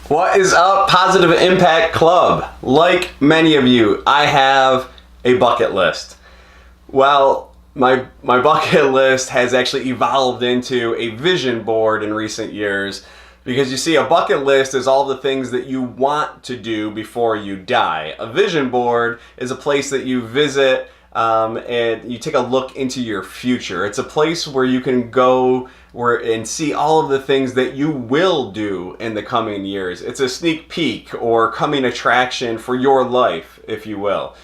What is up, Positive Impact Club? Like many of you, I have a bucket list. Well, my bucket list has actually evolved into a vision board in recent years, because you see, a bucket list is all the things that you want to do before you die. A vision board is a place that you visit and you take a look into your future. It's a place where you can go and see all of the things that you will do in the coming years. It's a sneak peek or coming attraction for your life, if you will.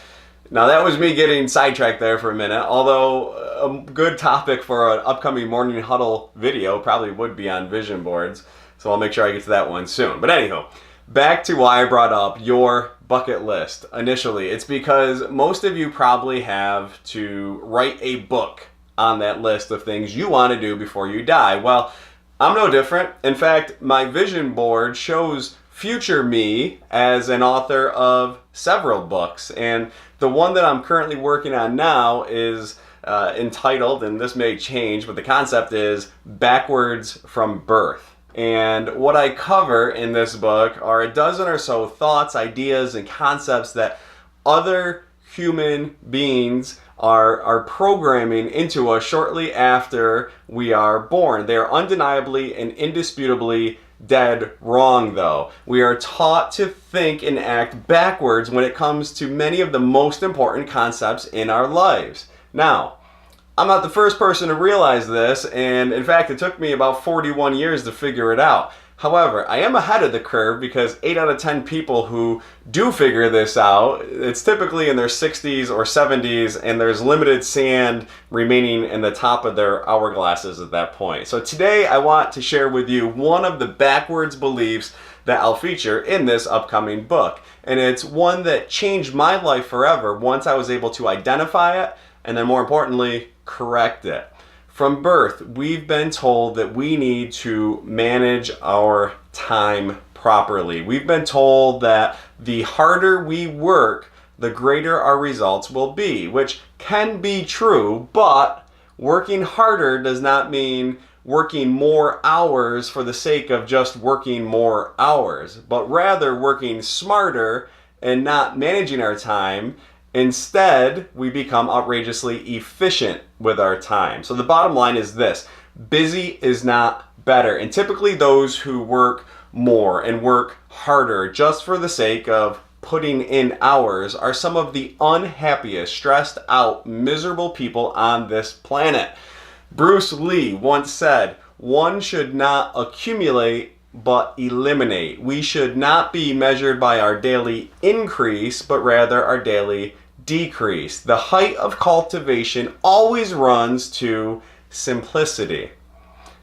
Now, that was me getting sidetracked there for a minute, although a good topic for an upcoming Morning Huddle video probably would be on vision boards, so I'll make sure I get to that one soon. But anyhow, back to why I brought up your bucket list initially. It's because most of you probably have to write a book on that list of things you want to do before you die. Well, I'm no different. In fact, my vision board shows future me as an author of several books, and the one that I'm currently working on now is entitled, and this may change, but the concept is Backwards from Birth. And what I cover in this book are a dozen or so thoughts, ideas, and concepts that other human beings are programming into us shortly after we are born. They are undeniably and indisputably dead wrong, though. We are taught to think and act backwards when it comes to many of the most important concepts in our lives. Now, I'm not the first person to realize this, and in fact, it took me about 41 years to figure it out. However, I am ahead of the curve because 8 out of 10 people who do figure this out, it's typically in their 60s or 70s, and there's limited sand remaining in the top of their hourglasses at that point. So today I want to share with you one of the backwards beliefs that I'll feature in this upcoming book. And it's one that changed my life forever once I was able to identify it, and then more importantly, correct it. From birth, we've been told that we need to manage our time properly. We've been told that the harder we work, the greater our results will be, which can be true, but working harder does not mean working more hours for the sake of just working more hours, but rather working smarter and not managing our time. Instead, we become outrageously efficient with our time. So the bottom line is this: busy is not better. And typically those who work more and work harder just for the sake of putting in hours are some of the unhappiest, stressed out, miserable people on this planet. Bruce Lee once said, "One should not accumulate but eliminate." We should not be measured by our daily increase, but rather our daily decrease. The height of cultivation always runs to simplicity.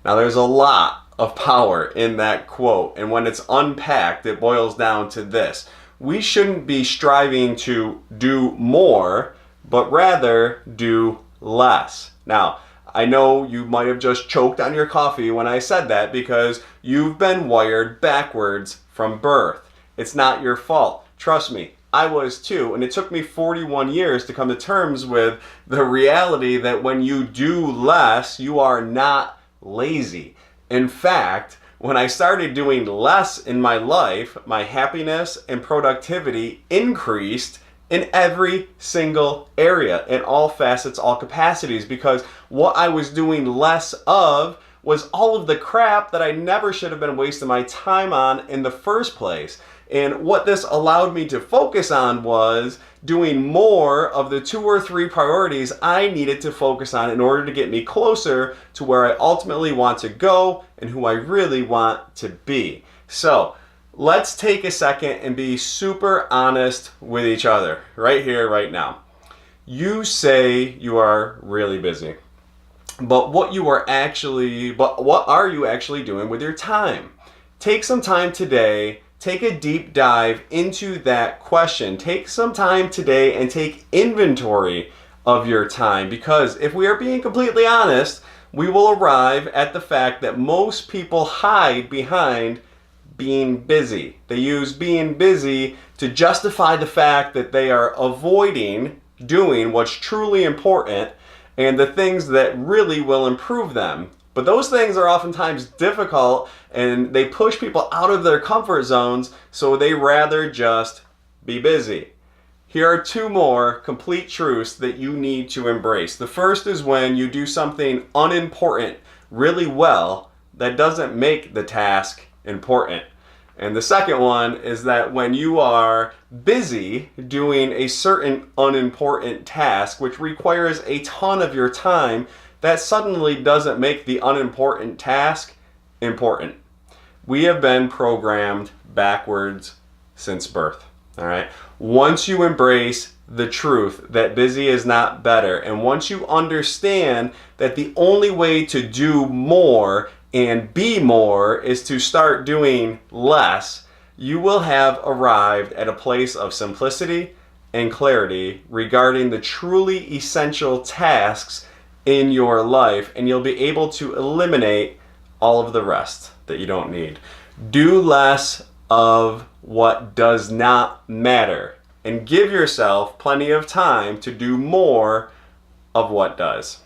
Now, there's a lot of power in that quote, and when it's unpacked, it boils down to this: we shouldn't be striving to do more, but rather do less. Now, I know you might have just choked on your coffee when I said that, because you've been wired backwards from birth. It's not your fault. Trust me, I was too, and it took me 41 years to come to terms with the reality that when you do less, you are not lazy. In fact, when I started doing less in my life, my happiness and productivity increased in every single area, in all facets, all capacities, because what I was doing less of was all of the crap that I never should have been wasting my time on in the first place. And what this allowed me to focus on was doing more of the 2 or 3 priorities I needed to focus on in order to get me closer to where I ultimately want to go and who I really want to be. So let's take a second and be super honest with each other right here, right now. You say you are really busy, but what are you actually doing with your time? Take some time today. Take a deep dive into that question. Take some time today and take inventory of your time, because if we are being completely honest, we will arrive at the fact that most people hide behind being busy. They use being busy to justify the fact that they are avoiding doing what's truly important and the things that really will improve them. But those things are oftentimes difficult and they push people out of their comfort zones, so they rather just be busy. Here are two more complete truths that you need to embrace. The first is when you do something unimportant really well, that doesn't make the task important. And the second one is that when you are busy doing a certain unimportant task, which requires a ton of your time, that suddenly doesn't make the unimportant task important. We have been programmed backwards since birth. All right. Once you embrace the truth that busy is not better, and once you understand that the only way to do more and be more is to start doing less, you will have arrived at a place of simplicity and clarity regarding the truly essential tasks in your life, and you'll be able to eliminate all of the rest that you don't need. Do less of what does not matter and give yourself plenty of time to do more of what does.